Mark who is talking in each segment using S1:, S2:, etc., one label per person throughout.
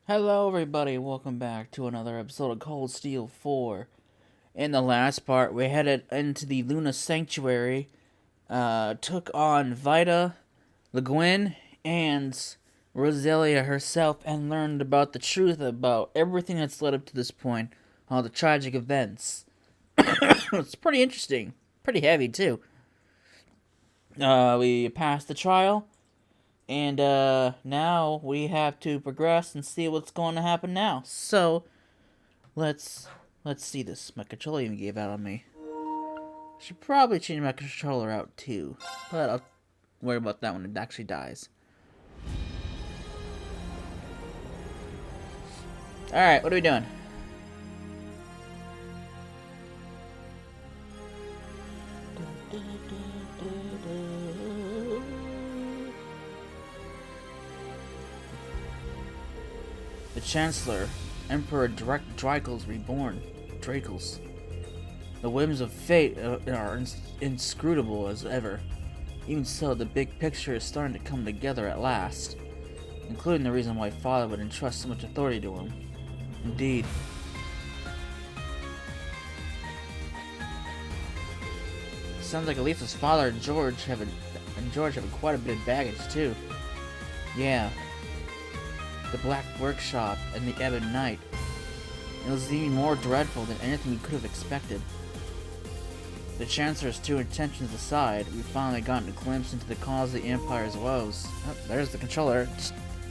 S1: Hello everybody, welcome back to another episode of Cold Steel 4. In the last part, we headed into the Luna Sanctuary, took on Vita, Le Guin, and Roselia herself, and learned about the truth about everything that's led up to this point, all the tragic events. It's pretty interesting, pretty heavy too. We passed the trial, and now we have to progress and see what's going to happen now. So, Let's see this. My controller even gave out on me. Should probably change my controller out too, but I'll worry about that when it actually dies. All right, what are we doing? The Chancellor, Emperor Dracos reborn. Dracos. The whims of fate are inscrutable as ever. Even so, the big picture is starting to come together at last, including the reason why Father would entrust so much authority to him. Indeed. Sounds like at least his father and George have quite a bit of baggage too. Yeah. The Black Workshop and the Ebon Knight. It was even more dreadful than anything we could have expected. The Chancellor's true intentions aside, we finally gotten a glimpse into the cause of the Empire's woes. Oh, there's the controller.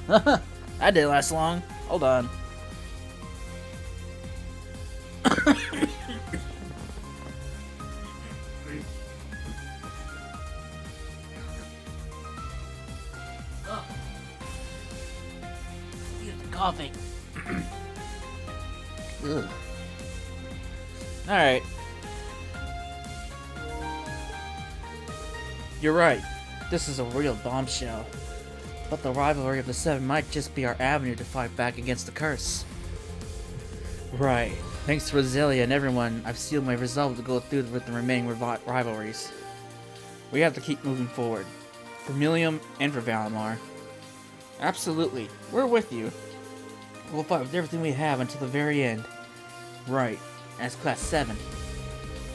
S1: That didn't last long. Hold on. Coughing. Alright. You're right. This is a real bombshell. But the rivalry of the Seven might just be our avenue to fight back against the curse. Right. Thanks to Roselia and everyone, I've sealed my resolve to go through with the remaining rivalries. We have to keep moving forward. For Milium and for Valimar. Absolutely. We're with you. We'll fight with everything we have until the very end. Right. As Class 7.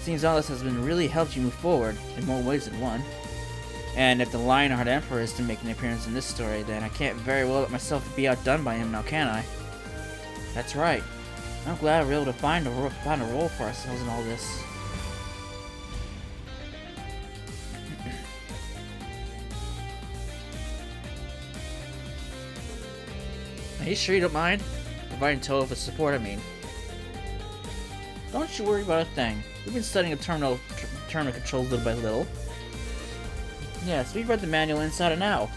S1: Seems all this has been really helped you move forward, in more ways than one. And if the Lionheart Emperor is to make an appearance in this story, then I can't very well let myself be outdone by him now, can I? That's right. I'm glad we're able to find a role for ourselves in all this. Are you sure you don't mind? Providing Toa support, I mean. Don't you worry about a thing. We've been studying terminal controls little by little. Yes, we've read the manual inside and out.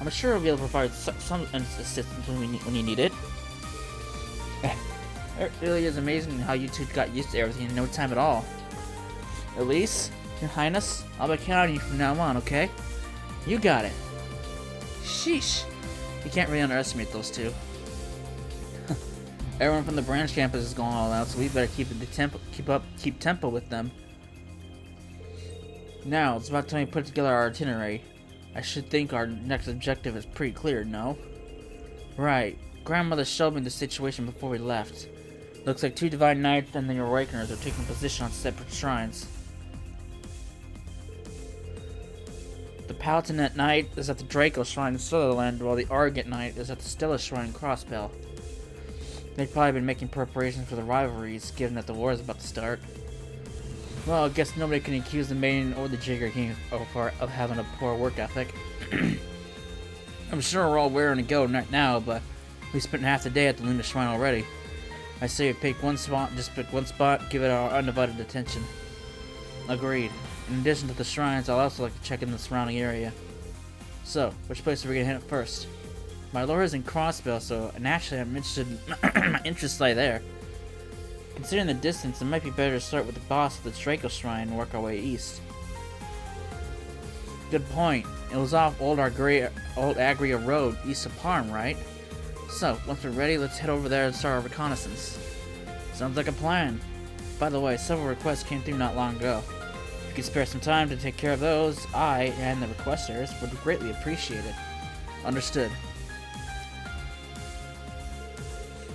S1: I'm sure we'll be able to provide some assistance when you need it. It really is amazing how you two got used to everything in no time at all. Elise, Your Highness, I'll be counting on you from now on, okay? You got it. Sheesh. You can't really underestimate those two. Everyone from the branch campus is going all out, so we better keep tempo with them. Now, it's about time we put together our itinerary. I should think our next objective is pretty clear, no? Right. Grandmother showed me the situation before we left. Looks like two Divine Knights and the Awakeners are taking position on separate shrines. The Palatinate Knight is at the Draco Shrine in Sutherland, while the Argent Knight is at the Stella Shrine in Crossbell. They've probably been making preparations for the rivalries, given that the war is about to start. Well, I guess nobody can accuse the Maiden or the Jigger King of having a poor work ethic. I'm sure we're all wearing to go right now, but we spent half the day at the Luna Shrine already. I say we pick one spot, give it our undivided attention. Agreed. In addition to the shrines, I'll also like to check in the surrounding area. So, which place are we gonna hit first? My lore is in Crossbell, so naturally I'm interested in my interests lie there. Considering the distance, it might be better to start with the boss of the Draco Shrine and work our way east. Good point. It was off Old Agria Road, east of Parm, right? So, once we're ready, let's head over there and start our reconnaissance. Sounds like a plan. By the way, several requests came through not long ago. If you could spare some time to take care of those, I, and the requesters, would greatly appreciate it. Understood.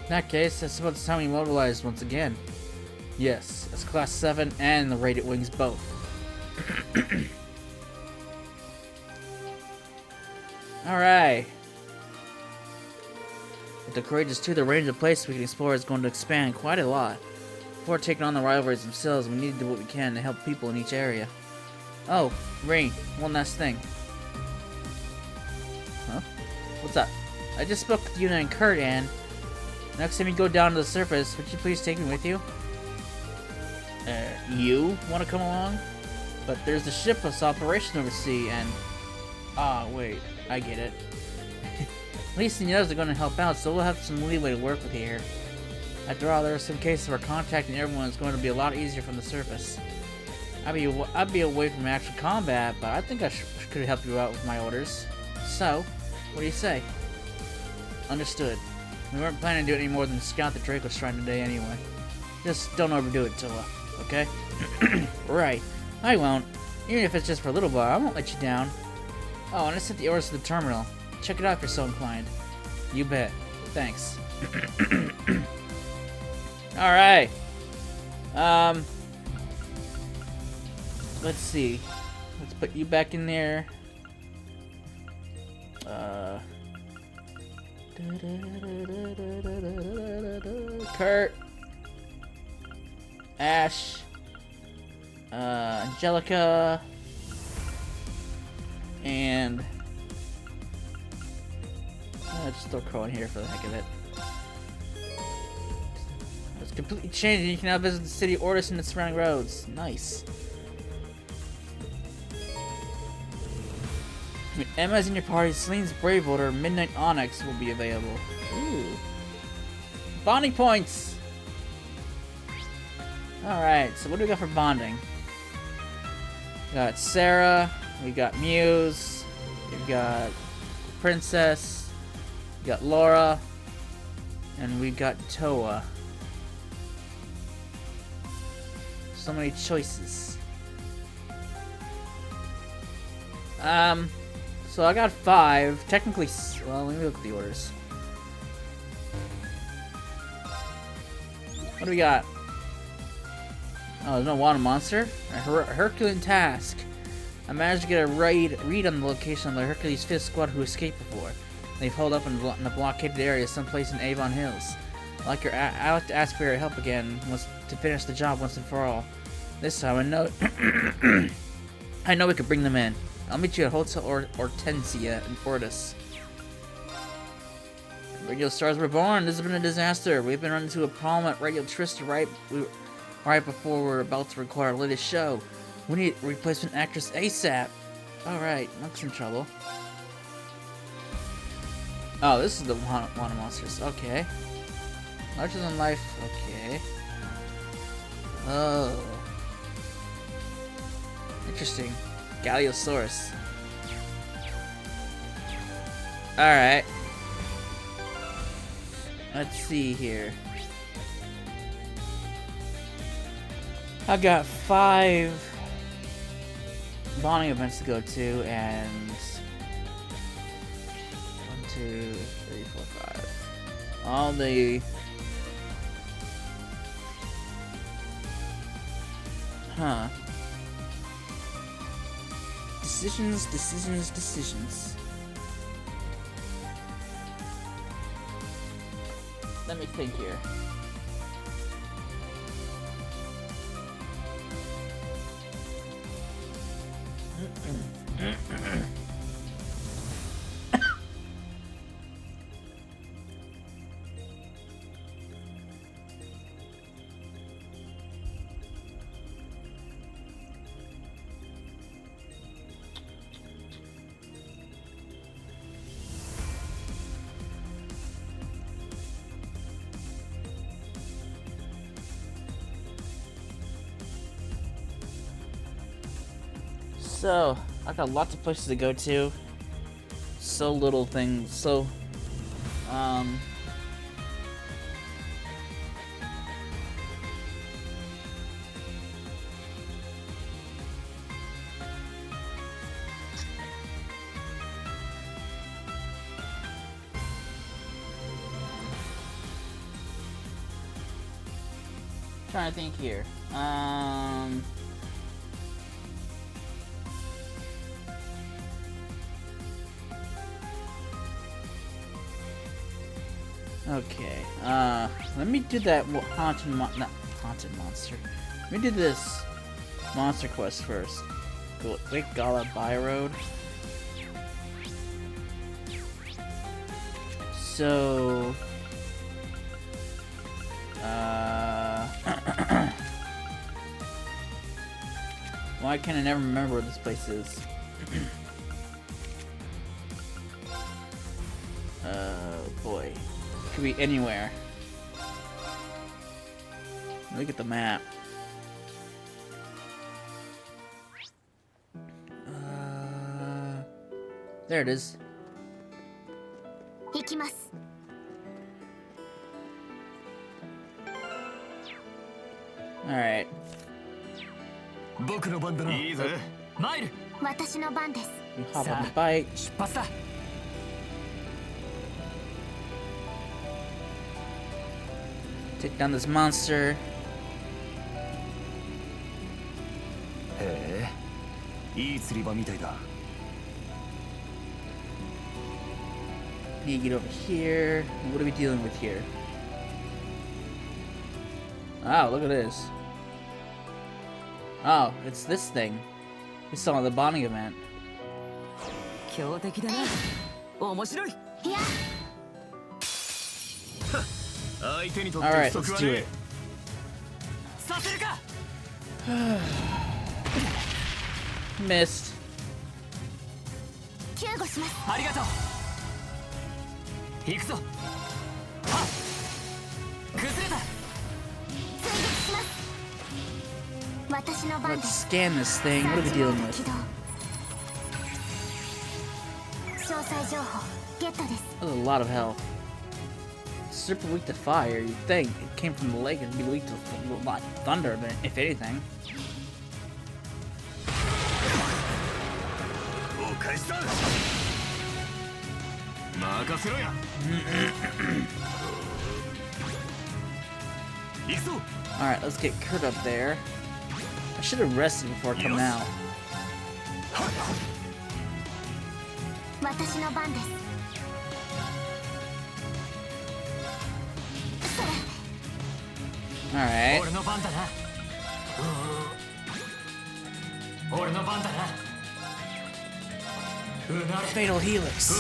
S1: In that case, I suppose it's time we mobilize once again. Yes, it's Class 7 and the Radiant Wings both. Alright. With the Courageous 2, the range of places we can explore is going to expand quite a lot. Before taking on the rivalries themselves, we need to do what we can to help people in each area. Oh, Rain, one last thing. Huh? What's up? I just spoke with Yuna and Kurt, and next time you go down to the surface, would you please take me with you? You want to come along? But there's the ship that's operation overseas, and... Ah, wait, I get it. At least the others are going to help out, so we'll have some leeway to work with here. After all, there are some cases where contacting everyone is going to be a lot easier from the surface. I'd be away from actual combat, but I think I could help you out with my orders. So, what do you say? Understood. We weren't planning to do any more than scout the Draco Shrine today anyway. Just don't overdo it, Tilla. Okay? Right. I won't. Even if it's just for a little while, I won't let you down. Oh, and I sent the orders to the terminal. Check it out if you're so inclined. You bet. Thanks. Alright. Let's see. Let's put you back in there. Kurt. Ash. Angelica. And... just throw Crow in here for the heck of it. It's completely changed and you can now visit the city Ordis and its surrounding roads. Nice. When Emma's in your party, Celine's Brave Order, Midnight Onyx will be available. Ooh. Bonding points! Alright, so what do we got for bonding? We got Sarah, we got Muse, we've got Princess, we got Laura, and we got Toa. So many choices. So I got 5. Technically, well, let me look at the orders. What do we got? Oh, there's no water monster? A Herculean task. I managed to get a read on the location of the Hercules 5th Squad who escaped before. They've holed up in a blockaded area someplace in Avon Hills. I'd like to ask for your help again to finish the job once and for all. This time, I know I know we could bring them in. I'll meet you at Hotel Hortensia in Fortis. Radio Stars were born. This has been a disaster. We've been running into a problem at Radio Trista right before we're about to record our latest show. We need a replacement actress ASAP. Alright, that's in trouble. Oh, this is the one of monsters. Okay. Larger than life. Okay. Oh. Interesting. Galiosaurus. Alright. Let's see here. I've got 5 bonding events to go to, and 1, 2, 3, 4, 5. All the... Huh. Decisions. Let me think here. So, I got lots of places to go to. So little things. So, trying to think here. Okay. Let me do that not haunted monster. Let me do this monster quest first. Great Gala Byroad. So, why can I never remember where this place is? Boy. Could be anywhere. Look at the map. There it is. Alright. You hop on the bike. Take down this monster. Need to get over here. What are we dealing with here? Oh, look at this. Oh, it's this thing. We saw the bonding event. Alright, let's do it. Missed. Let's scan this thing. What are we dealing with? That's a lot of health. Super weak to fire. You'd think it came from the lake and be weak to thunder, but if anything. Alright, let's get Kurt up there. I should have rested before coming out. Alright. Fatal Helix.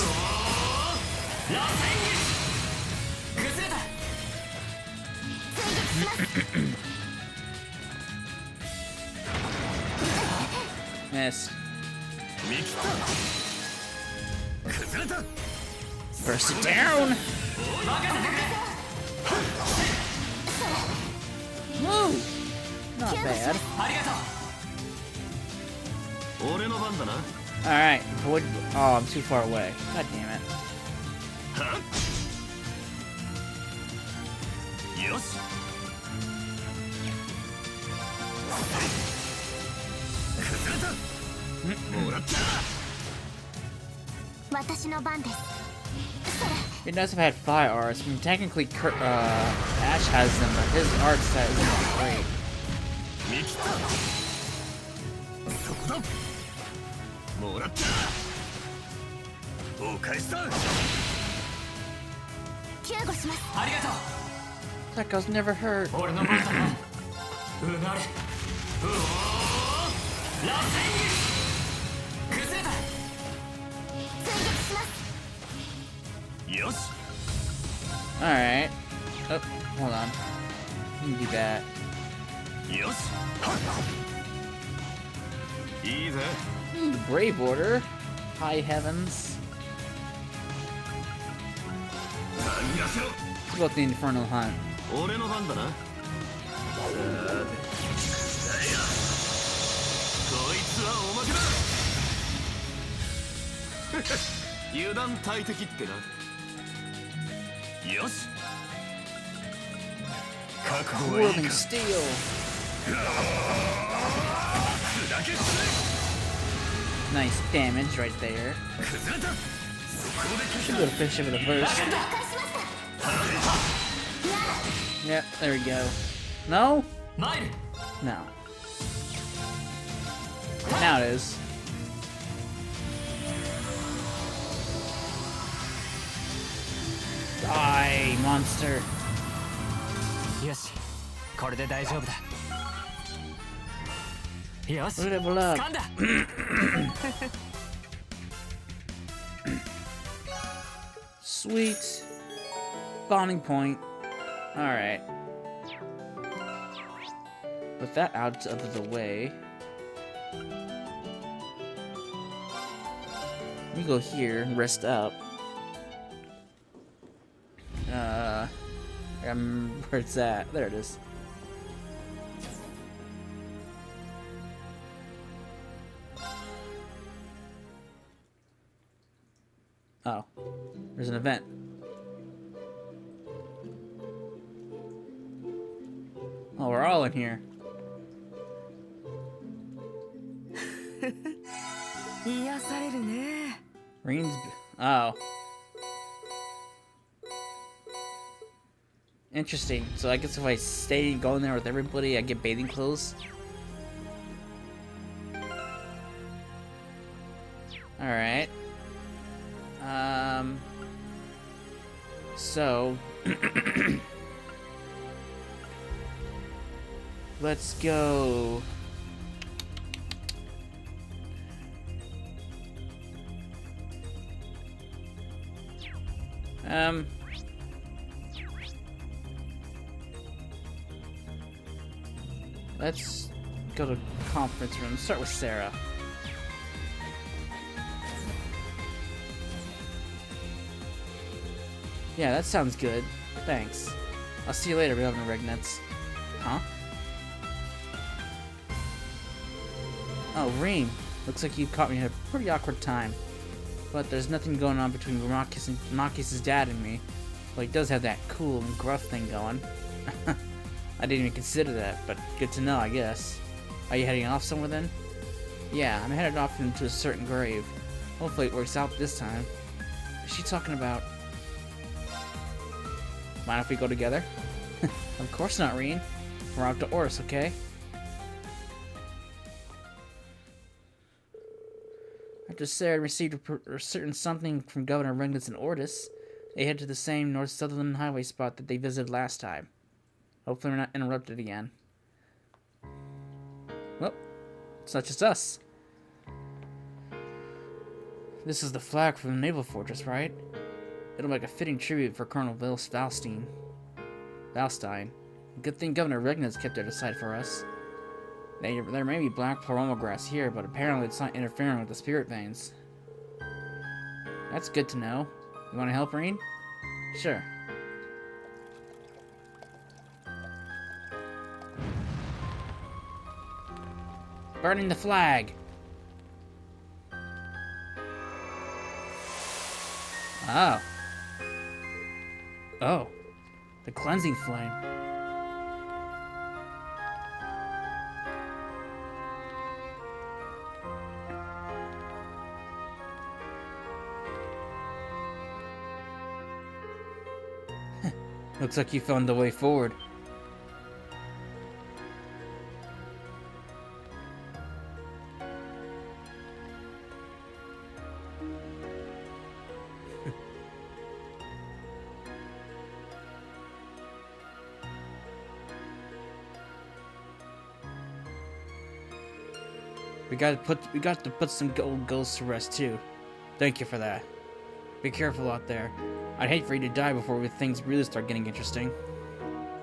S1: Missed. Burst it down. Woo! Not bad. Alright, avoid. Oh, I'm too far away. God damn it. It'd be nice if I had fire arts. I mean, technically, Ash has them, but his art set isn't that great. That guy's never hurt. Alright. Oh, hold on. Let me do that. The Brave Order. High heavens. What about the Infernal Hunt? Whirling steel. Nice damage right there. Should be able to finish it with a burst. Yep, there we go. No? No. Now it is. Die, monster. Level up. Sweet. Spawning point. Alright. With that out of the way, let me go here and rest up. Where it's at. There it is. Oh, there's an event. Oh, we're all in here. Reen's. Oh. Interesting. So I guess if I stay and go in there with everybody, I get bathing clothes. Alright. So let's go. Let's go to conference room. Start with Sarah. Yeah, that sounds good. Thanks. I'll see you later, Governor Regnitz. Huh? Oh, Reem. Looks like you caught me at a pretty awkward time. But there's nothing going on between Makis' dad and me. Well, he does have that cool and gruff thing going. I didn't even consider that, but good to know, I guess. Are you heading off somewhere then? Yeah, I'm headed off into a certain grave. Hopefully it works out this time. Is she talking about... Mind if we go together? Of course not, Reen. We're out to Oris, okay? After Sarah received a certain something from Governor Regnitz and Ortis, they head to the same north-southern highway spot that they visited last time. Hopefully we're not interrupted again. Well, it's not just us. This is the flag from the naval fortress, right? It'll make a fitting tribute for Colonel Valstein. Good thing Governor Regnitz kept it aside for us. There may be black poromo grass here, but apparently it's not interfering with the spirit veins. That's good to know. You want to help, Reen? Sure. Burning the flag! Oh. Oh. The cleansing flame. Looks like you found the way forward. We got to put some old ghosts to rest too. Thank you for that. Be careful out there. I'd hate for you to die before things really start getting interesting.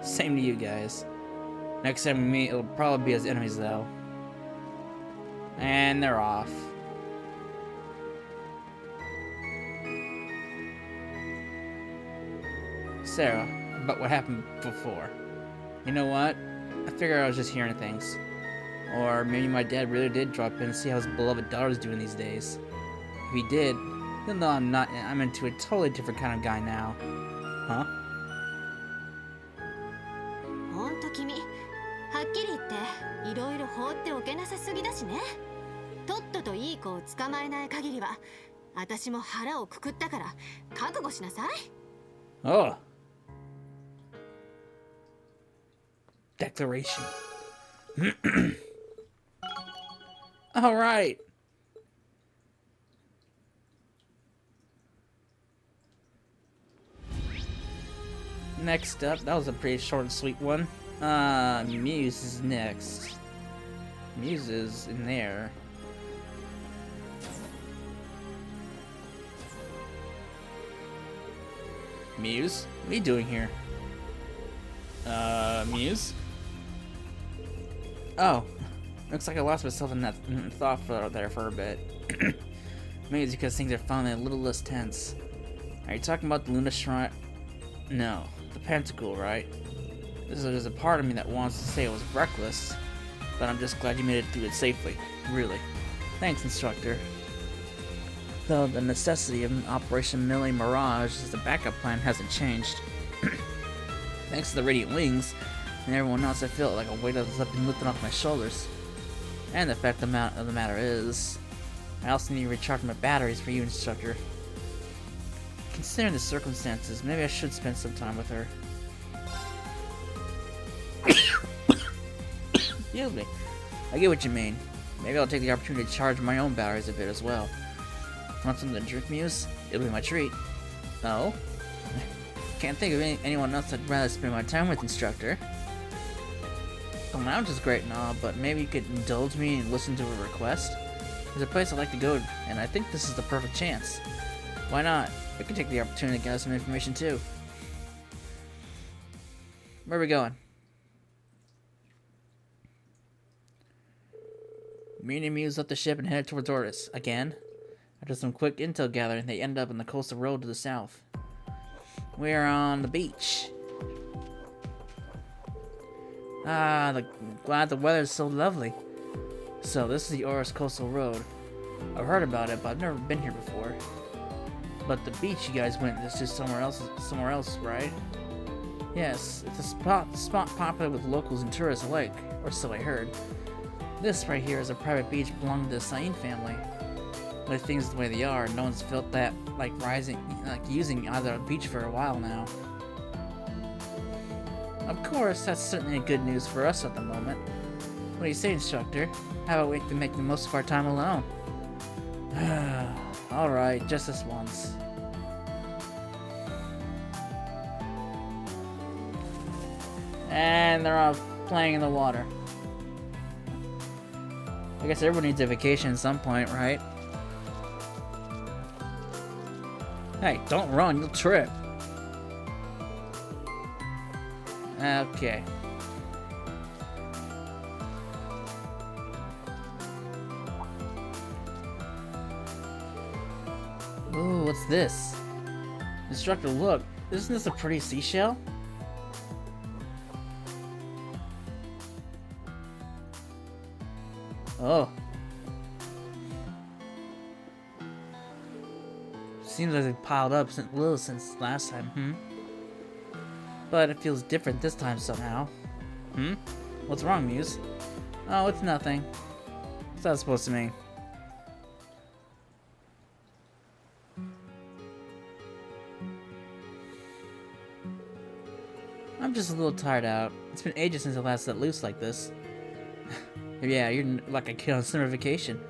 S1: Same to you guys. Next time we meet, it'll probably be as enemies though. And they're off. Sarah, about what happened before. You know what? I figured I was just hearing things. Or maybe my dad really did drop in and see how his beloved daughter's doing these days. If he did, he'll know I'm into a totally different kind of guy now. Huh?
S2: ほんと君、はっきり言っていろいろ放っておけなさすぎだしね。とっとといい子を捕まえない限りは、私も腹をくくったから覚悟しなさい。
S1: Oh. That declaration. Alright. Next up, that was a pretty short and sweet one. Muse is next. Muse is in there. Muse? What are you doing here? Muse? Oh. Looks like I lost myself in that thought there for a bit. Maybe it's because things are finally a little less tense. Are you talking about the Luna Shrine? No. The Pentacle, right? There's a part of me that wants to say it was reckless, but I'm just glad you made it through it safely. Really. Thanks, instructor. Though the necessity of Operation Millie Mirage as the backup plan hasn't changed. Thanks to the Radiant Wings and everyone else, I feel like a weight has been lifted off my shoulders. And the fact of the matter is, I also need to recharge my batteries for you, instructor. Considering the circumstances, maybe I should spend some time with her. Excuse me. I get what you mean. Maybe I'll take the opportunity to charge my own batteries a bit as well. Want something to drink, Muse? It'll be my treat. Oh? Can't think of anyone else I'd rather spend my time with, instructor. The lounge is great and all, but maybe you could indulge me and listen to a request? There's a place I'd like to go, and I think this is the perfect chance. Why not? I could take the opportunity to gather some information too. Where are we going? Me and Muse left the ship and headed towards Ortis. Again? After some quick intel gathering, they ended up on the coastal road to the south. We are on the beach. Glad the weather is so lovely. So, this is the Ortis Coastal Road. I've heard about it, but I've never been here before. But the beach you guys went is just somewhere else, right? Yes, it's a spot popular with locals and tourists alike, or so I heard. This right here is a private beach belonging to the Sain family. With things the way they are, no one's felt that like using either beach for a while now. Of course, that's certainly good news for us at the moment. What do you say, instructor? How about we can make the most of our time alone? Alright, just this once. And they're off playing in the water. I guess everyone needs a vacation at some point, right? Hey, don't run, you'll trip. Okay. Ooh, what's this? Instructor, look. Isn't this a pretty seashell? Oh. Seems like they've piled up since last time, But it feels different this time somehow. What's wrong, Muse? Oh, it's nothing. What's that supposed to mean? I'm just a little tired out. It's been ages since I last let loose like this. Yeah, you're like a kid on summer vacation.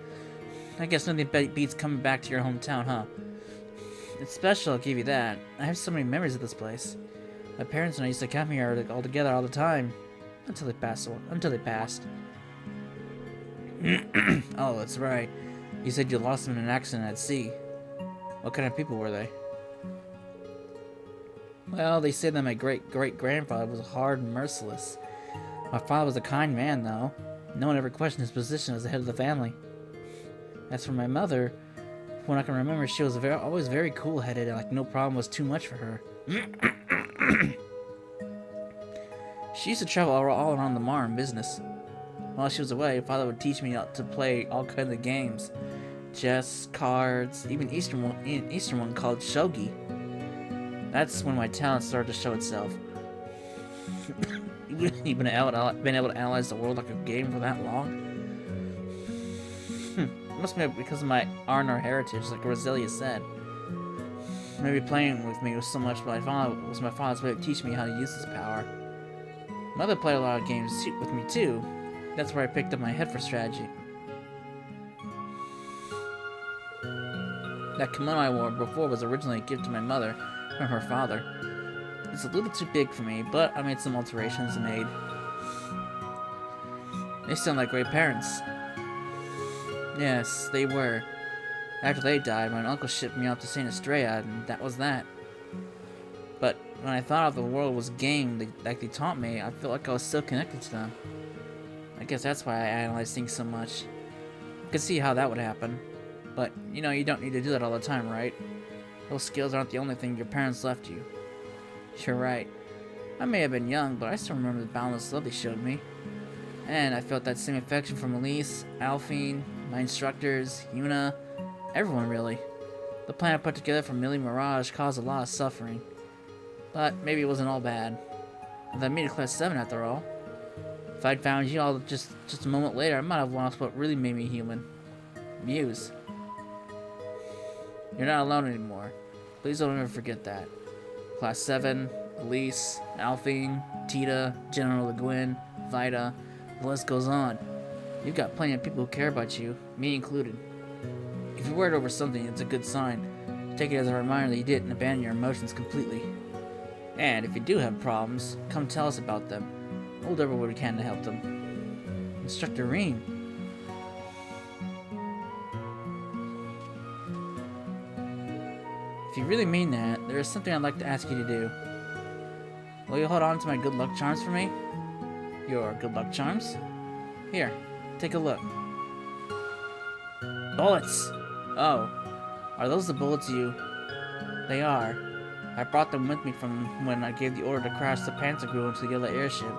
S1: I guess nothing beats coming back to your hometown, huh? It's special, I'll give you that. I have so many memories of this place. My parents and I used to come here all together all the time. Until they passed. Oh, that's right. You said you lost them in an accident at sea. What kind of people were they? Well, they say that my great-grandfather was hard and merciless. My father was a kind man, though. No one ever questioned his position as the head of the family. As for my mother, from what I can remember, she was always very cool-headed and like no problem was too much for her. She used to travel all around the Mar in business. While she was away, Father would teach me to play all kinds of games. Chess, cards, even Eastern one called shogi. That's when my talent started to show itself. You've been able to analyze the world like a game for that long? It must be because of my Arnor heritage, like Roselia said. Maybe playing with me was so much my father's way of teaching me how to use this power. Mother played a lot of games with me too. That's where I picked up my head for strategy. That kimono I wore before was originally a gift to my mother from her father. It's a little too big for me, but I made some alterations and made. They sound like great parents. Yes, they were. After they died, my uncle shipped me off to St. Estrella, and that was that. But when I thought of the world was a game like they taught me, I felt like I was still connected to them. I guess that's why I analyze things so much. I could see how that would happen. But, you know, you don't need to do that all the time, right? Those skills aren't the only thing your parents left you. You're right. I may have been young, but I still remember the boundless love they showed me. And I felt that same affection from Elise, Alphine, my instructors, Yuna, everyone really. The plan I put together for Millie Mirage caused a lot of suffering. But maybe it wasn't all bad. With I made it class 7 after all. If I'd found you all just a moment later, I might have lost what really made me human. Muse. You're not alone anymore. Please don't ever forget that. Class 7, Elise, Alphine, Tita, General Le Guin, Vida, the list goes on. You've got plenty of people who care about you, me included. If you're worried over something, it's a good sign. Take it as a reminder that you didn't abandon your emotions completely. And if you do have problems, come tell us about them. We'll do what we can to help them. Instructor Reem. If you really mean that, there is something I'd like to ask you to do. Will you hold on to my good luck charms for me? Your good luck charms? Here, take a look. Bullets! Oh, are those the bullets you... They are. I brought them with me from when I gave the order to crash the Panzergru into the yellow airship.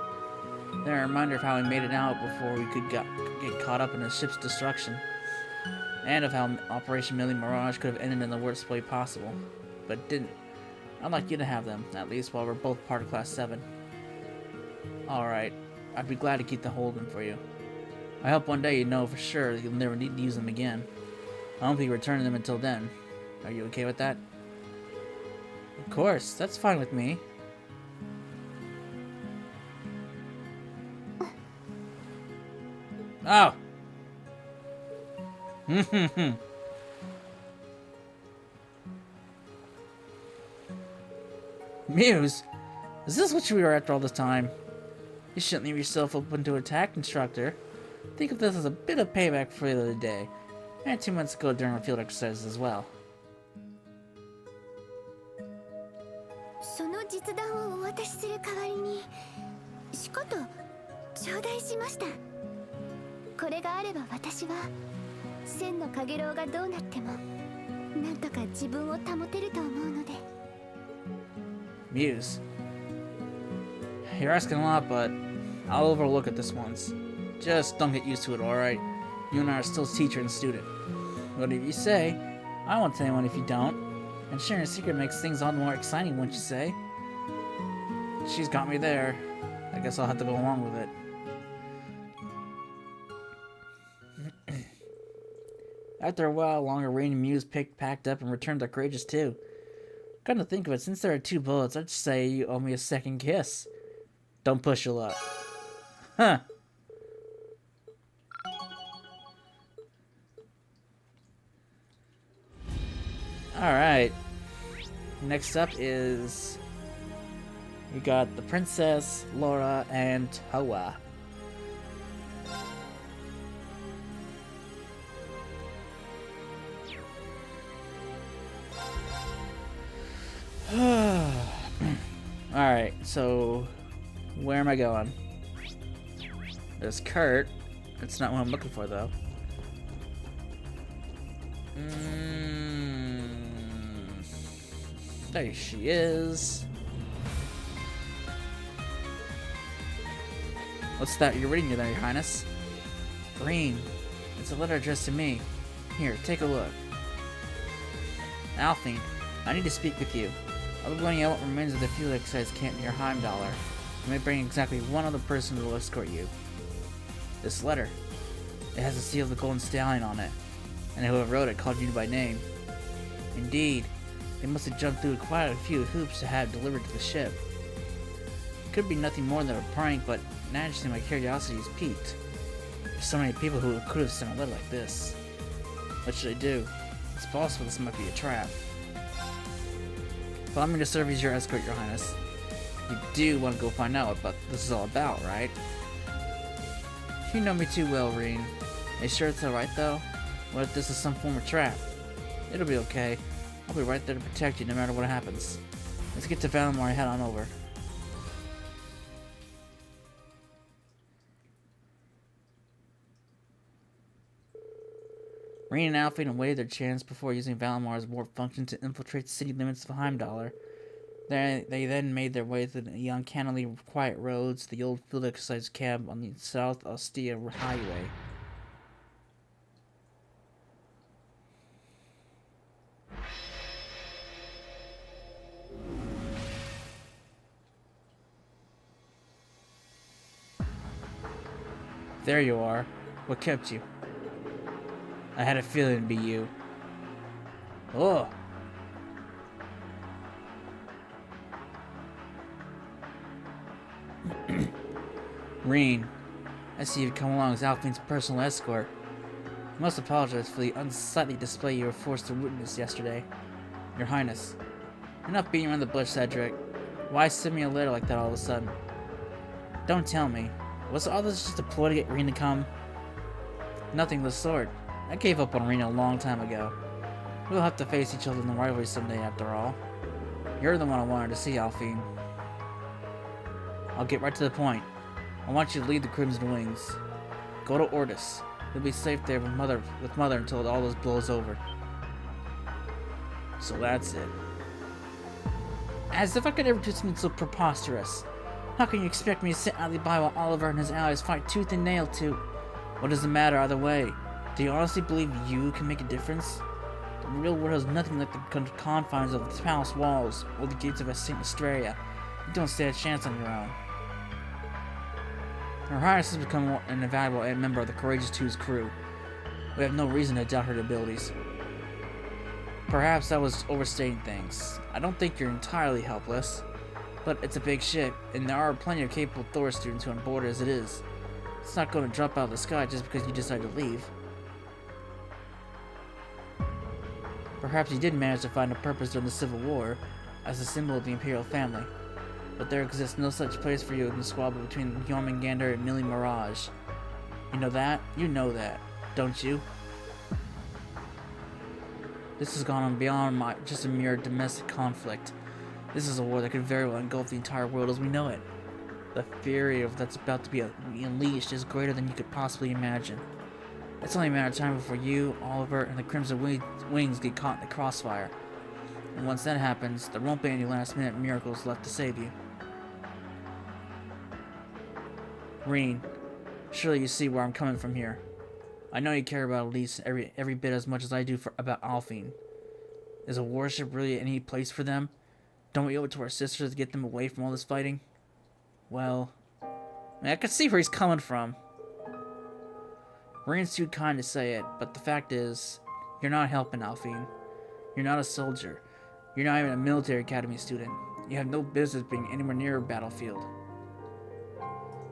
S1: They're a reminder of how we made it out before we could get caught up in the ship's destruction. And of how Operation Millie Mirage could have ended in the worst way possible. But it didn't. I'd like you to have them, at least while we're both part of Class 7. Alright, I'd be glad to keep the holding for you. I hope one day you know for sure that you'll never need to use them again. I won't be returning them until then. Are you okay with that? Of course, that's fine with me. Oh! Muse, is this what you were after all this time? You shouldn't leave yourself open to attack, instructor. Think of this as a bit of payback for the other day, and 2 months ago during our field exercises as well.
S2: その実弾をお渡しする代わりにしこと頂戴しました。これがあれば私は千のかげろうがどうなってもなんとか自分を保てると思うので。
S1: Muse, you're asking a lot, but I'll overlook it this once. Just don't get used to it, alright? You and I are still teacher and student. Whatever you say, I won't tell anyone if you don't. And sharing a secret makes things all the more exciting, wouldn't you say? She's got me there. I guess I'll have to go along with it. After a while, Longer Rain and Muse packed up and returned to Courageous too. Come to think of it, since there are 2 bullets, I'd say you owe me a second kiss. Don't push your luck. Huh. Alright. Next up is... we got the Princess, Laura, and Toa. Alright, so... where am I going? There's Kurt. That's not what I'm looking for, though. There she is. What's that you're reading there, Your Highness? Green. It's a letter addressed to me. Here, take a look. Alphine, I need to speak with you. I'll be going out what remains of the field exercise camp near Heimdallr. I may bring exactly one other person who will escort you. This letter. It has the seal of the Golden Stallion on it, and whoever wrote it called you by name. Indeed, they must have jumped through quite a few hoops to have it delivered to the ship. Could be nothing more than a prank, but naturally my curiosity is piqued. There's so many people who could have sent a letter like this. What should I do? It's possible this might be a trap. Allow me to serve as your escort, Your Highness. You do want to go find out what this is all about, right? You know me too well, Reen. Are you sure it's alright though? What if this is some form of trap? It'll be okay. I'll be right there to protect you no matter what happens. Let's get to Valimar and head on over. Reen and Alfie waited their chance before using Valimar's warp function to infiltrate the city limits of Heimdallr. They then made their way through the uncannily quiet roads to the old field exercise camp on the South Ostia Highway. There you are. What kept you? I had a feeling it'd be you. Oh! Reen, I see you've come along as Alfine's personal escort. I must apologize for the unsightly display you were forced to witness yesterday. Your Highness, enough beating around the bush, Cedric. Why send me a letter like that all of a sudden? Don't tell me. Was all this just a ploy to get Reen to come? Nothing of the sort. I gave up on Reen a long time ago. We'll have to face each other in the rivalry someday after all. You're the one I wanted to see, Alfine. I'll get right to the point. I want you to lead the Crimson Wings. Go to Ortis. You'll be safe there with Mother until all this blows over. So that's it. As if I could ever do something so preposterous. How can you expect me to sit idly by while Oliver and his allies fight tooth and nail to... What does it matter either way? Do you honestly believe you can make a difference? The real world is nothing like the confines of the palace walls or the gates of St. Mysteria. You don't stand a chance on your own. Her Highness has become an invaluable member of the Courageous Two's crew. We have no reason to doubt her abilities. Perhaps I was overstating things. I don't think you're entirely helpless. But it's a big ship, and there are plenty of capable Thor students who are on board as it is. It's not going to drop out of the sky just because you decide to leave. Perhaps you did manage to find a purpose during the Civil War, as a symbol of the Imperial family. But there exists no such place for you in the squabble between Jormungandr and Millie Mirage. You know that? You know that, don't you? This has gone on beyond just a mere domestic conflict. This is a war that could very well engulf the entire world as we know it. The fury of that's about to be unleashed is greater than you could possibly imagine. It's only a matter of time before you, Oliver, and the Crimson Wings get caught in the crossfire. And once that happens, there won't be any last-minute miracles left to save you. Reen, surely you see where I'm coming from here. I know you care about Elise every bit as much as I do about Alfine. Is a warship really any place for them? Don't we owe it to our sisters to get them away from all this fighting? Well, I can see where he's coming from. Reen's too kind to say it, but the fact is, you're not helping Alfine. You're not a soldier. You're not even a military academy student. You have no business being anywhere near a battlefield.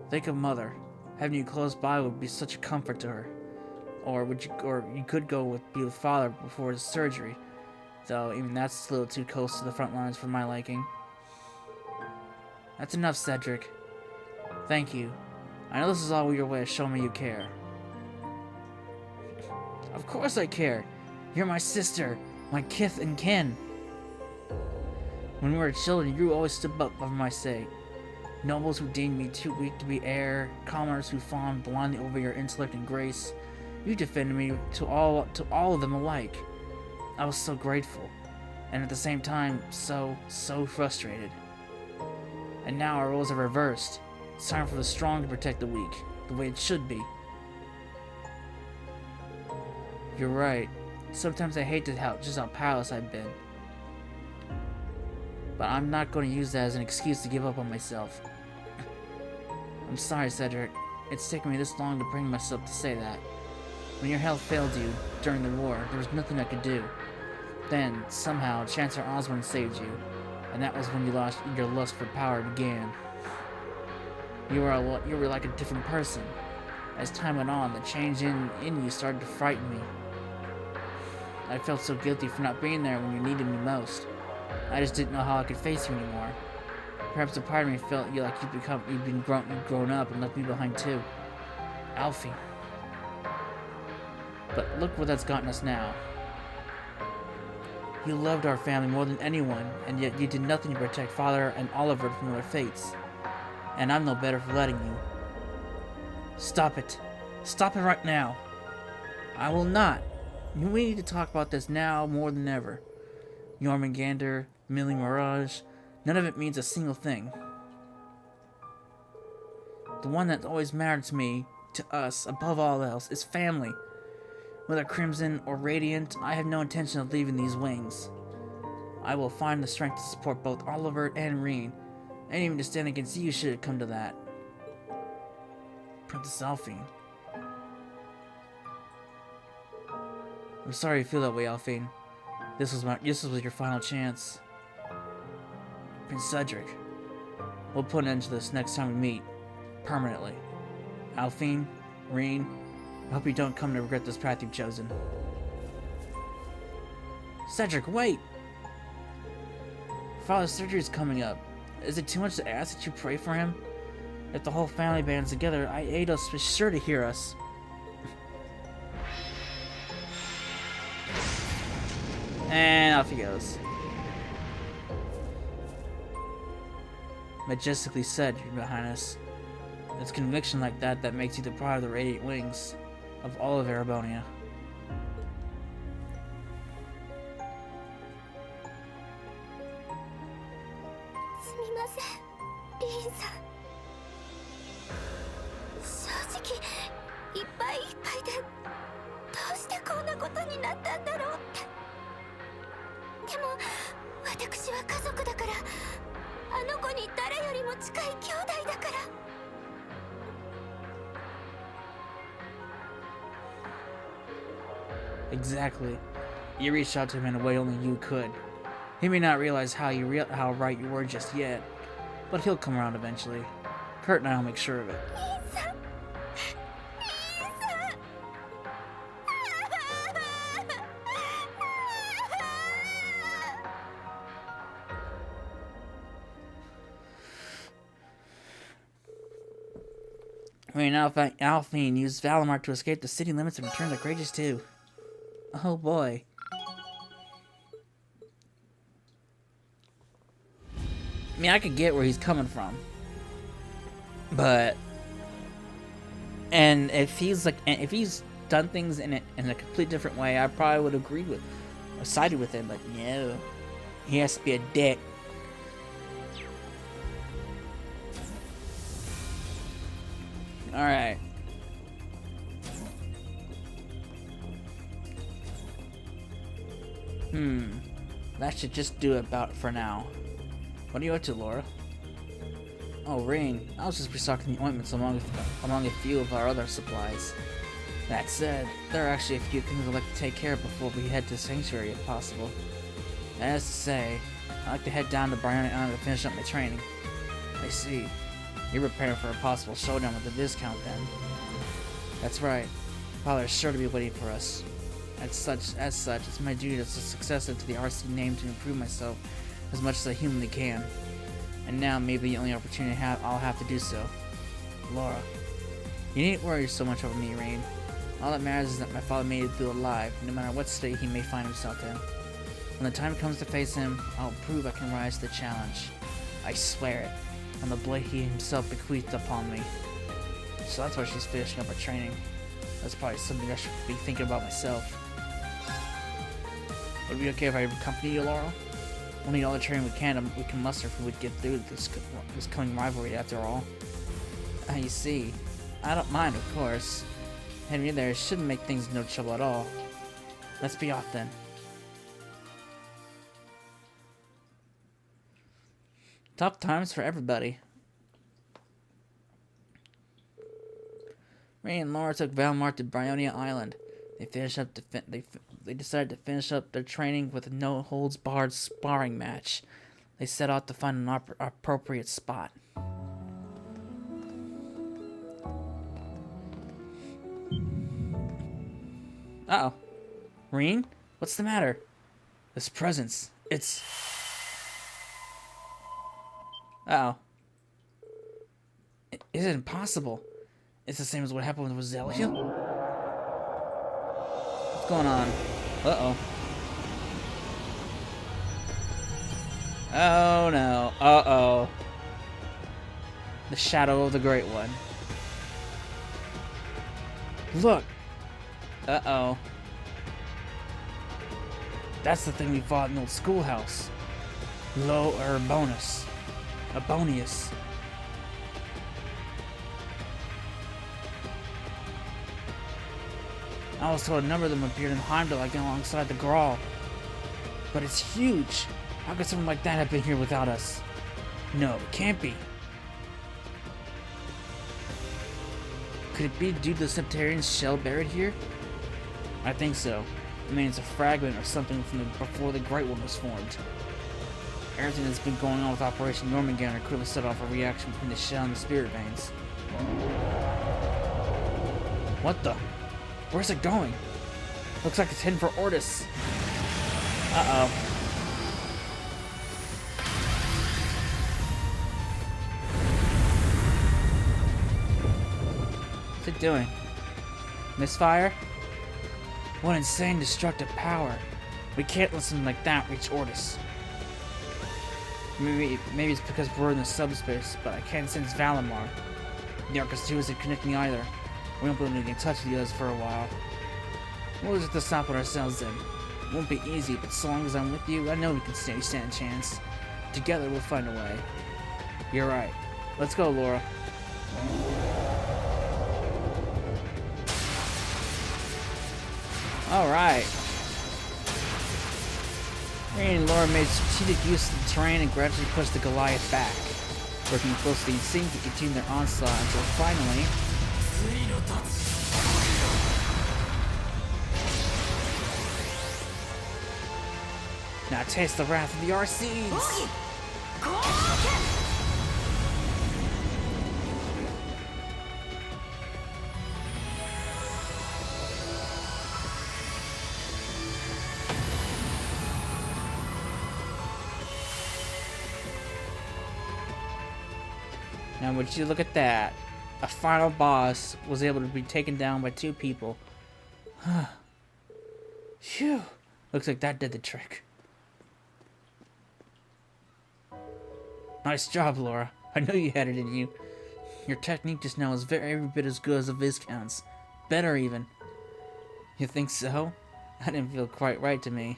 S1: Think of Mother. Having you close by would be such a comfort to her. Or you could be with Father before his surgery. Though even that's a little too close to the front lines for my liking. That's enough, Cedric. Thank you. I know this is all your way of showing me you care. Of course I care. You're my sister, my kith and kin. When we were children, you always stood up for my sake. Nobles who deemed me too weak to be heir, commoners who fawned blindly over your intellect and grace. You defended me to all of them alike. I was so grateful, and at the same time, so frustrated. And now our roles are reversed. It's time for the strong to protect the weak, the way it should be. You're right. Sometimes I hate just how powerless I've been. But I'm not going to use that as an excuse to give up on myself. I'm sorry, Cedric. It's taken me this long to bring myself to say that. When your health failed you during the war, there was nothing I could do. Then, somehow, Chancellor Osborne saved you, and that was when you lost your lust for power began. You were like a different person. As time went on, the change in you started to frighten me. I felt so guilty for not being there when you needed me most. I just didn't know how I could face you anymore. Perhaps a part of me felt you like you've grown up and left me behind too. Alfie. But look where that's gotten us now. You loved our family more than anyone, and yet you did nothing to protect Father and Oliver from their fates. And I'm no better for letting you. Stop it. Stop it right now. I will not. We need to talk about this now more than ever. Jormungandr, Millie Mirage, none of it means a single thing. The one that always mattered to me, to us, above all else, is family. Whether Crimson or Radiant, I have no intention of leaving these wings. I will find the strength to support both Oliver and Reen, and even to stand against you should it come to that. Princess Alphine. I'm sorry you feel that way, Alphine. This was your final chance. Prince Cedric. We'll put an end to this next time we meet. Permanently. Alphine, Reen, I hope you don't come to regret this path you've chosen. Cedric, wait! Father's surgery is coming up. Is it too much to ask that you pray for him? If the whole family bands together, Eidos is sure to hear us. And off he goes. Majestically said, Your Highness. It's conviction like that that makes you the pride of the Radiant Wings, of all of Erebonia. Exactly. You reached out to him in a way only you could. He may not realize how right you were just yet, but he'll come around eventually. Kurt and I will make sure of it. Alphine used Valimar to escape the city limits and return to Grages too. Oh boy. I mean, I could get where he's coming from. But... And if he's done things in a completely different way, I probably would agree with, or sided with him, but no. He has to be a dick. Alright. That should just do it about for now. What are you up to, Laura? Oh, Rain. I was just restocking the ointments among a few of our other supplies. That said, there are actually a few things I'd like to take care of before we head to the Sanctuary if possible. That is to say, I'd like to head down to Bionic Island to finish up my training. I see. You're preparing for a possible showdown with the Viscount then. That's right. Father is sure to be waiting for us. As such, it's my duty as a successor to the RC name to improve myself as much as I humanly can. And now may be the only opportunity I'll have to do so. Laura. You needn't worry so much over me, Rain. All that matters is that my father made it through alive, no matter what state he may find himself in. When the time comes to face him, I'll prove I can rise to the challenge. I swear it, on the blade he himself bequeathed upon me. So that's why she's finishing up her training. That's probably something I should be thinking about myself. Would it be okay if I accompany you, Laurel? We'll need all the training we can muster if we would get through this coming rivalry after all. You see, I don't mind, of course. Having you there shouldn't make things no trouble at all. Let's be off then. Tough times for everybody. Ray and Laura took Valimar to Bryonia Island. They decided to finish up their training with a no-holds-barred sparring match. They set out to find an appropriate spot. Uh-oh. Reen? What's the matter? This presence. It's... Uh-oh. Is it impossible? It's the same as what happened with Roselia? What's going on? Uh-oh. Oh no. Uh-oh. The shadow of the Great One. Look! Uh-oh. That's the thing we fought in the old schoolhouse. Lo Urbonus. Abonius. I was told a number of them appeared in Heimdall like alongside the Grawl. But it's huge. How could someone like that have been here without us? No, it can't be. Could it be due to the Septarian's shell buried here? I think so. I mean, it's a fragment or something from before the Great One was formed. Everything that's been going on with Operation Jormungandr could have set off a reaction between the shell and the spirit veins. What the? Where's it going? Looks like it's heading for Ortis. Uh-oh. What's it doing? Misfire? What insane destructive power. We can't let something like that reach Ortis. Maybe it's because we're in the subspace, but I can't sense Valimar. The Arcus 2 isn't connecting either. We won't be able to get in touch with the others for a while. We'll just have to stop it ourselves then. It won't be easy, but so long as I'm with you, I know we can stand a chance. Together, we'll find a way. You're right. Let's go, Laura. Alright. Reen and Laura made strategic use of the terrain and gradually pushed the Goliath back. Working closely in sync to continue their onslaught until finally... Now taste the wrath of the RCs! Now would you look at that? A final boss was able to be taken down by 2 people. Phew. Looks like that did the trick. Nice job, Laura. I know you had it in you. Your technique just now is every bit as good as the Viscount's. Better even. You think so? That didn't feel quite right to me.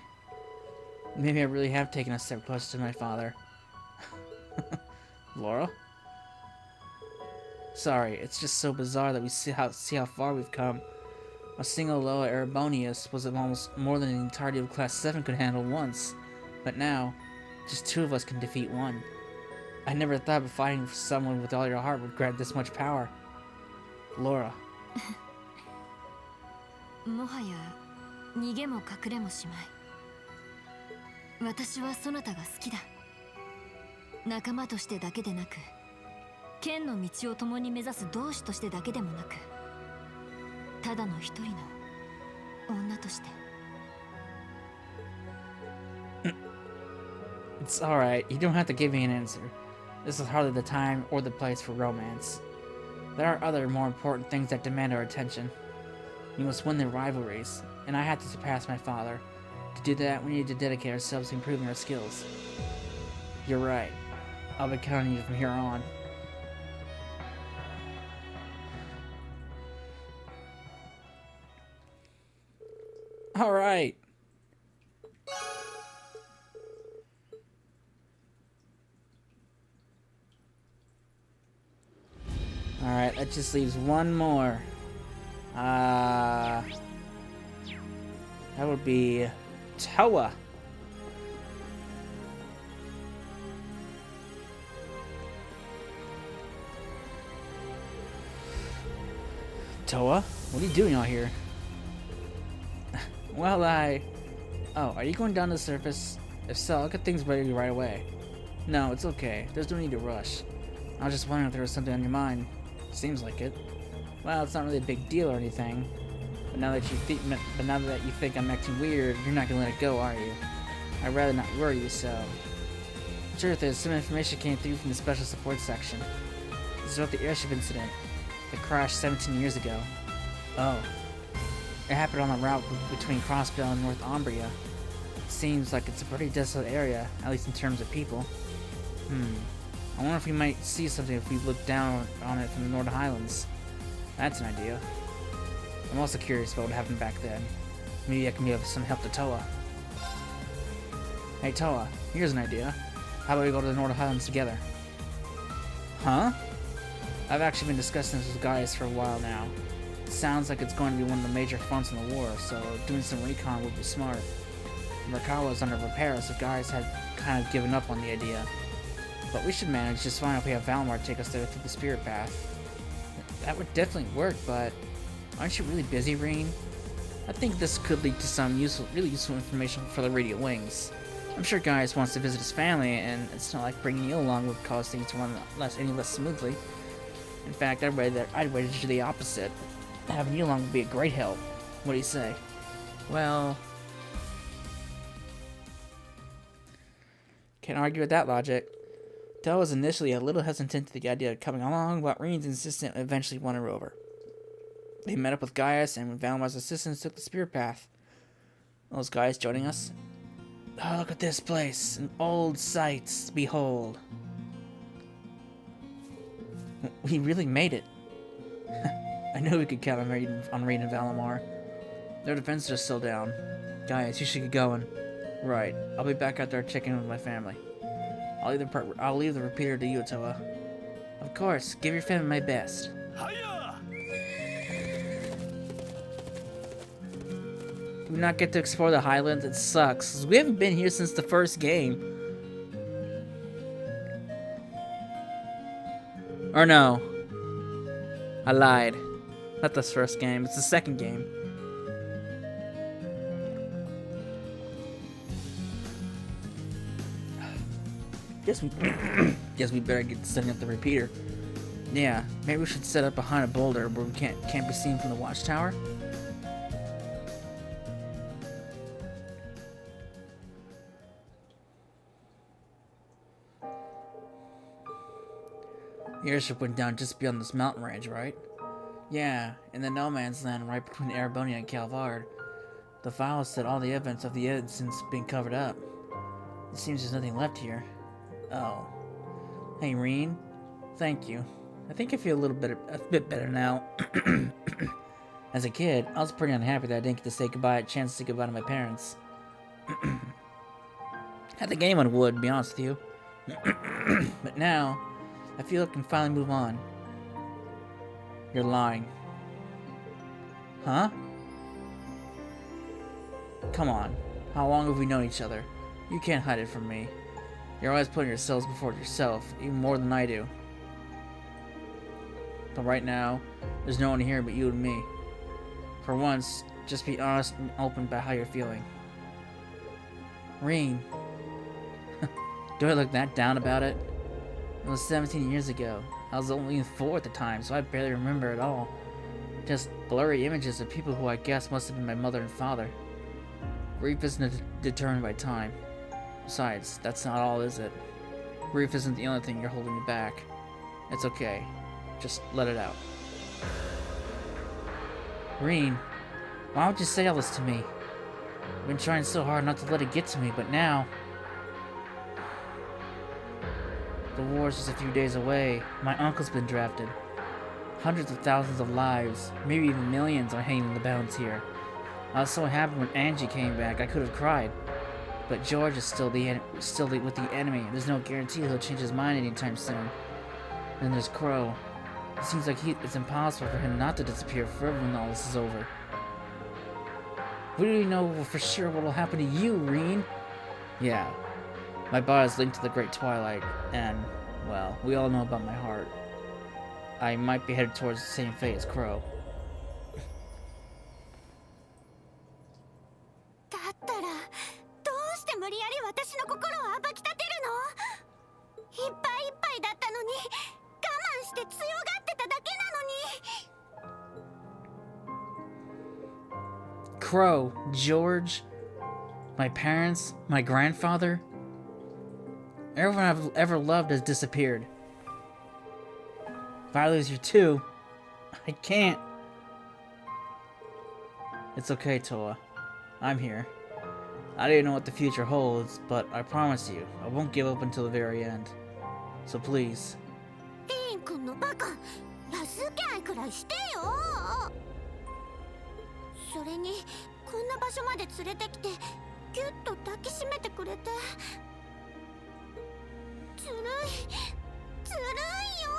S1: Maybe I really have taken a step closer to my father. Laura? Sorry, it's just so bizarre that we see how far we've come. A single Loa Erebonius was almost more than the entirety of Class 7 could handle once. But now, just 2 of us can defeat 1. I never thought fighting for someone with all your heart would grant this much power. Laura.
S2: もはや逃げも隠れもしまい。私はそなたが好きだ。仲間としてだけでなく、剣の道を共に目指す同志としてだけでもなく、ただの一人の女として。
S1: It's alright, you don't have to give me an answer. This is hardly the time or the place for romance. There are other, more important things that demand our attention. We must win the rivalries, and I have to surpass my father. To do that, we need to dedicate ourselves to improving our skills. You're right. I'll be counting you from here on. Alright. Alright, that just leaves one more. That would be Toa. Toa? What are you doing out here? Well, Oh, are you going down to the surface? If so, I'll get things ready right away. No, it's okay. There's no need to rush. I was just wondering if there was something on your mind. Seems like it. Well, it's not really a big deal or anything. But now that you think I'm acting weird, you're not gonna let it go, are you? I'd rather not worry you so. The truth is, some information came through from the Special Support Section. This is about the airship incident. The crash 17 years ago. Oh. It happened on the route between Crossbell and North Umbria. It seems like it's a pretty desolate area, at least in terms of people. I wonder if we might see something if we look down on it from the Northern Highlands. That's an idea. I'm also curious about what happened back then. Maybe I can be of some help to Toa. Hey Toa, here's an idea. How about we go to the Northern Highlands together? Huh? I've actually been discussing this with guys for a while now. It sounds like it's going to be one of the major fronts in the war, so doing some recon would be smart. Merkawa is under repair, so guys had kind of given up on the idea. But we should manage just fine if we have Valimar take us there through the spirit path. That would definitely work, but aren't you really busy, Reen? I think this could lead to some really useful information for the Radio Wings. I'm sure Gaius wants to visit his family, and it's not like bringing you along would cause things to run any less smoothly. In fact, I'd ready to do the opposite. Having you along would be a great help. What do you say? Well, can't argue with that logic. Del was initially a little hesitant to the idea of coming along, but Reen's insistence eventually won her over. They met up with Gaius, and with Valimar's assistance took the spirit path. Those guys joining us? Oh, look at this place. An old sights to behold. We really made it. I knew we could count on Reen and Valimar. Their defenses are still down. Gaius, you should get going. Right. I'll be back out there checking in with my family. I'll leave the repeater to you, Toa. Of course. Give your family my best. Hiya! Do we not get to explore the Highlands? It sucks. We haven't been here since the first game. Or no. I lied. Not this first game. It's the second game. Guess we better get setting up the repeater. Yeah, maybe we should set up behind a boulder where we can't be seen from the watchtower. The airship went down just beyond this mountain range, right? Yeah, in the no man's land right between Erebonia and Calvard. The files said all the evidence of the incident's been covered up. It seems there's nothing left here. Oh. Hey, Reen. Thank you. I think I feel a bit better now. As a kid, I was pretty unhappy that I didn't get to say chance to say goodbye to my parents. I think anyone would, to be honest with you. But now, I feel I can finally move on. You're lying. Huh? Come on. How long have we known each other? You can't hide it from me. You're always putting yourselves before yourself, even more than I do. But right now, there's no one here but you and me. For once, just be honest and open about how you're feeling. Reen. Do I look that down about it? It was 17 years ago. I was only 4 at the time, so I barely remember it all. Just blurry images of people who I guess must have been my mother and father. Grief isn't determined by time. Besides, that's not all, is it? Grief isn't the only thing you're holding me back. It's okay. Just let it out. Reen, why would you say all this to me? I've been trying so hard not to let it get to me, but now... The war's just a few days away. My uncle's been drafted. Hundreds of thousands of lives, maybe even millions, are hanging in the balance here. I was so happy when Angie came back, I could have cried. But George is still with the enemy. There's no guarantee he'll change his mind anytime soon. Then there's Crow. It seems like it's impossible for him not to disappear forever when all this is over. We don't even know for sure what will happen to you, Reen. Yeah. My body's linked to the Great Twilight, and, well, we all know about my heart. I might be headed towards the same fate as Crow.
S2: だったらどうして無理やり私の心を暴き立てるの？いっぱいいっぱいだったのに我慢して強がってただけなのに。
S1: Crow, George, my parents, my grandfather. Everyone I've ever loved has disappeared. If I lose you too, I can't. It's okay, Toa. I'm here. I don't even know what the future holds, but I promise you, I won't give up until the very end. So please.
S2: ティーン君のバカ、安請け合いくらいしてよ。それにこんな場所まで連れてきてギュッと抱きしめてくれて、ずるいずるいよ。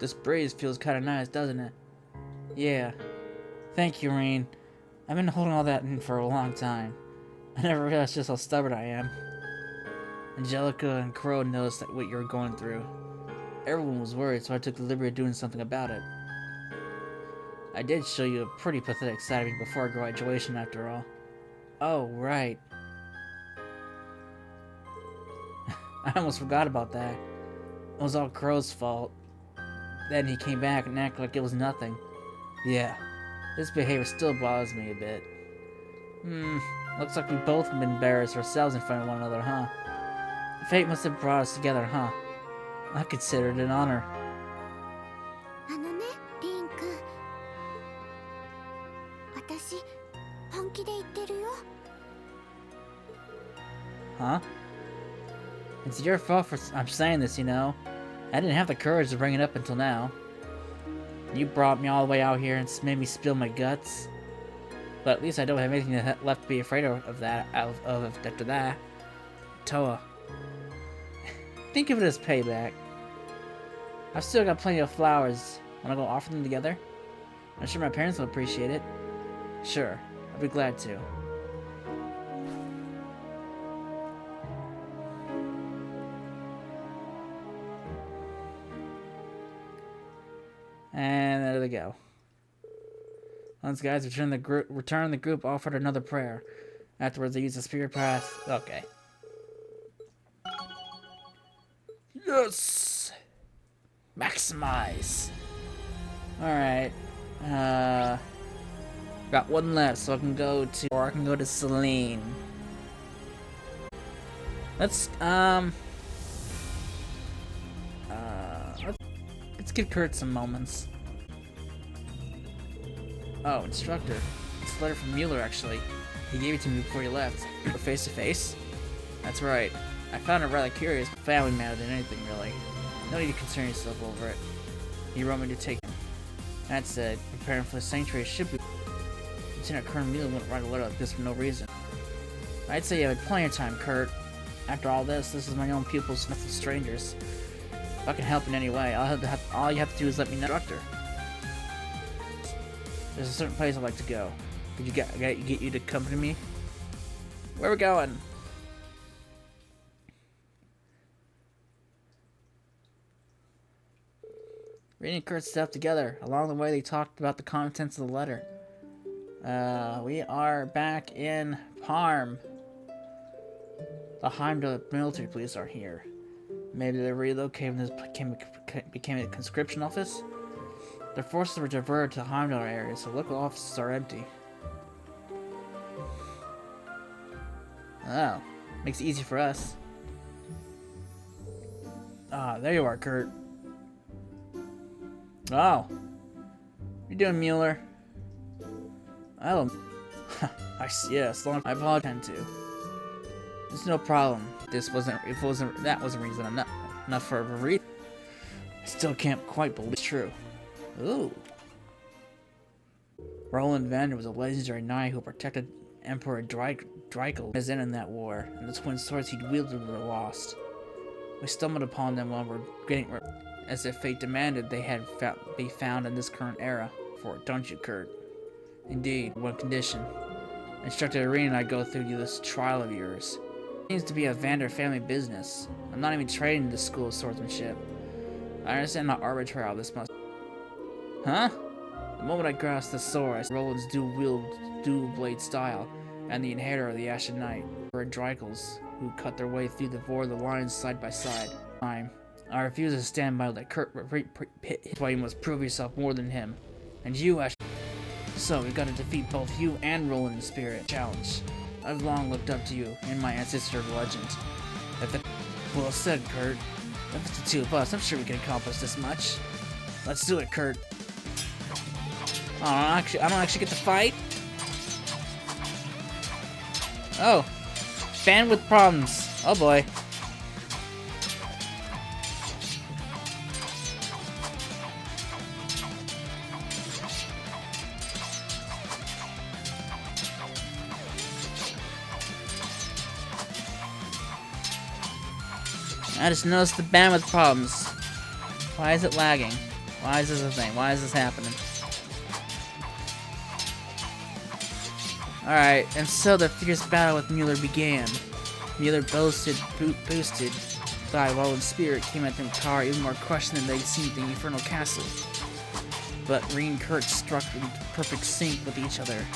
S1: This breeze feels kind of nice, doesn't it? Yeah. Thank you, Rain. I've been holding all that in for a long time. I never realized just how stubborn I am. Angelica and Crow noticed that what you were going through. Everyone was worried, so I took the liberty of doing something about it. I did show you a pretty pathetic side of me before graduation, after all. Oh, right. I almost forgot about that. It was all Crow's fault. Then he came back and acted like it was nothing. Yeah, this behavior still bothers me a bit. Looks like we both have been embarrassed ourselves in front of one another, huh? Fate must have brought us together, huh? I consider it an honor.
S2: あのね、リン君。私、本気で言ってるよ。
S1: Huh? It's your fault for I'm saying this, you know. I didn't have the courage to bring it up until now. You brought me all the way out here and made me spill my guts. But at least I don't have anything left to be afraid of that after that. Toa. Think of it as payback. I've still got plenty of flowers. Wanna go offer them together? I'm sure my parents will appreciate it. Sure, I'll be glad to. And there they go. Once guys return the group offered another prayer. Afterwards they use the spirit path. Okay. Yes! Maximize! Alright. Got one left, so I can go to Celine. Let's give Kurt some moments. Oh, instructor. It's a letter from Mueller, actually. He gave it to me before he left. Face to face? That's right. I found it rather curious, but family matter than anything, really. No need to concern yourself over it. He wrote me to take him. That said, preparing for the sanctuary should be. Lieutenant Colonel Mueller wouldn't write a letter like this for no reason. I'd say you had plenty of time, Kurt. After all this is my own pupils, nothing strangers. If I can help in any way, all you have to do is let me know. Instructor. There's a certain place I'd like to go. Could you get you to accompany me? Where are we going? Reading and Kurt stepped together. Along the way, they talked about the contents of the letter. We are back in Parm. The Heimdall military police are here. Maybe they relocated and became a conscription office? Their forces were diverted to Heimdall area, so local offices are empty. Oh, makes it easy for us. Ah, there you are, Kurt. Oh. You're doing, Mueller. Oh. I see, yes, I apologize to. There's no problem. That wasn't reason enough for a reason. I still can't quite believe it's true. Ooh. Roland Vander was a legendary knight who protected Emperor Dreikel as in that war, and the twin swords he'd wielded were lost. We stumbled upon them while we're getting as if fate demanded they had be found in this current era. For it, don't you, Kurt? Indeed, one condition. Instructor Irene and I go through this trial of yours. It seems to be a Vander family business. I'm not even trained in this school of swordsmanship. I understand how arbitrary all this must. Huh? The moment I grasped the sword, I saw Roland's dual blade style, and the inheritor of the Ashen Knight, were Drykles, who cut their way through the four of the lines side by side. I refuse to stand by that Kurt hit, why you must prove yourself more than him. And you, Ash. So, we've got to defeat both you and Roland in spirit. Challenge. I've long looked up to you and my ancestor of legend. Well said, Kurt. If it's the two of us, I'm sure we can accomplish this much. Let's do it, Kurt. Oh, I don't actually get to fight? Oh. Bandwidth problems. Oh boy. I just noticed the bandwidth problems. Why is it lagging? Why is this a thing? Why is this happening? Alright, and so the fierce battle with Mueller began. Mueller boosted by Roland's spirit came at them power even more crushing than they'd seen at the Infernal Castle. But Reen and Kurt struck in perfect sync with each other,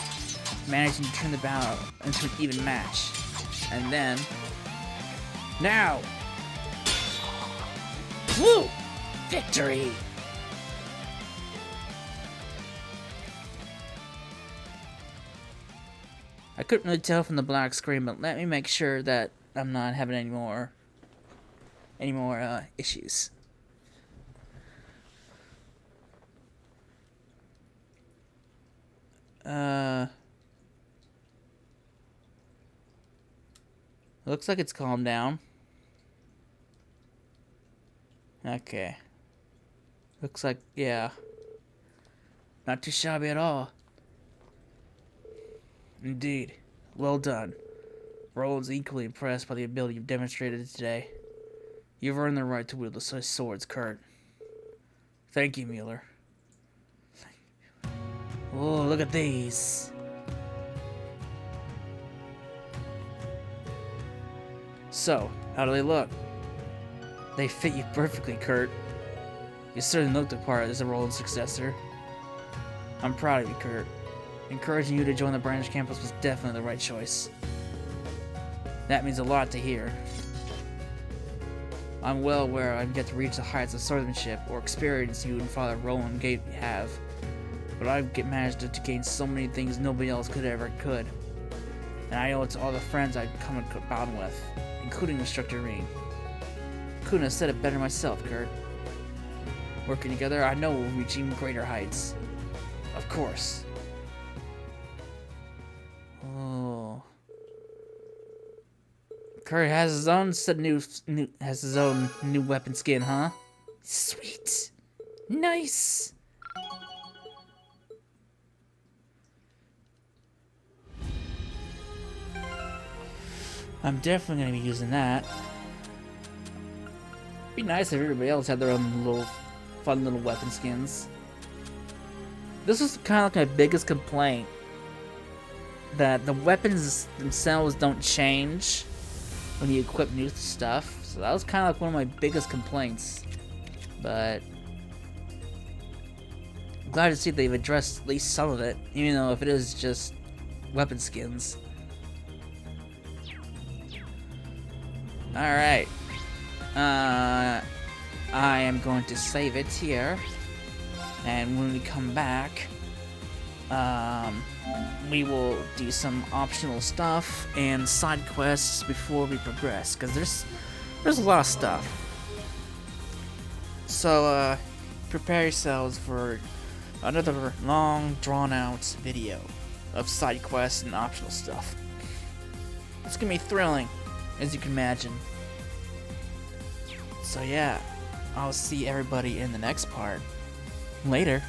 S1: managing to turn the battle into an even match. And then... Now! Woo! Victory! I couldn't really tell from the black screen, but let me make sure that I'm not having any more issues. Looks like it's calmed down. Okay. Looks like, yeah. Not too shabby at all. Indeed. Well done. Roland's equally impressed by the ability you've demonstrated today. You've earned the right to wield the swords, Kurt. Thank you, Mueller. Oh, look at these. So, how do they look? They fit you perfectly, Kurt. You certainly look the part as a Roland successor. I'm proud of you, Kurt. Encouraging you to join the branch campus was definitely the right choice. That means a lot to hear. I'm well aware I've yet to reach the heights of swordsmanship or experience you and Father Roland have, but I've managed to gain so many things nobody else could. And I owe it to all the friends I've come in bound with, including Instructor Reen. Couldn't have said it better myself, Kurt. Working together, I know we'll reach even greater heights. Of course. Oh. Kurt has his own new weapon skin, huh? Sweet. Nice. I'm definitely gonna be using that. Be nice if everybody else had their own little fun little weapon skins. This was kind of like my biggest complaint, that the weapons themselves don't change when you equip new stuff. So that was kind of like one of my biggest complaints. But I'm glad to see they've addressed at least some of it, even though if it is just weapon skins. Alright. I am going to save it here, and when we come back, we will do some optional stuff and side quests before we progress, because there's a lot of stuff. So prepare yourselves for another long drawn out video of side quests and optional stuff. It's gonna be thrilling, as you can imagine. So yeah, I'll see everybody in the next part. Later.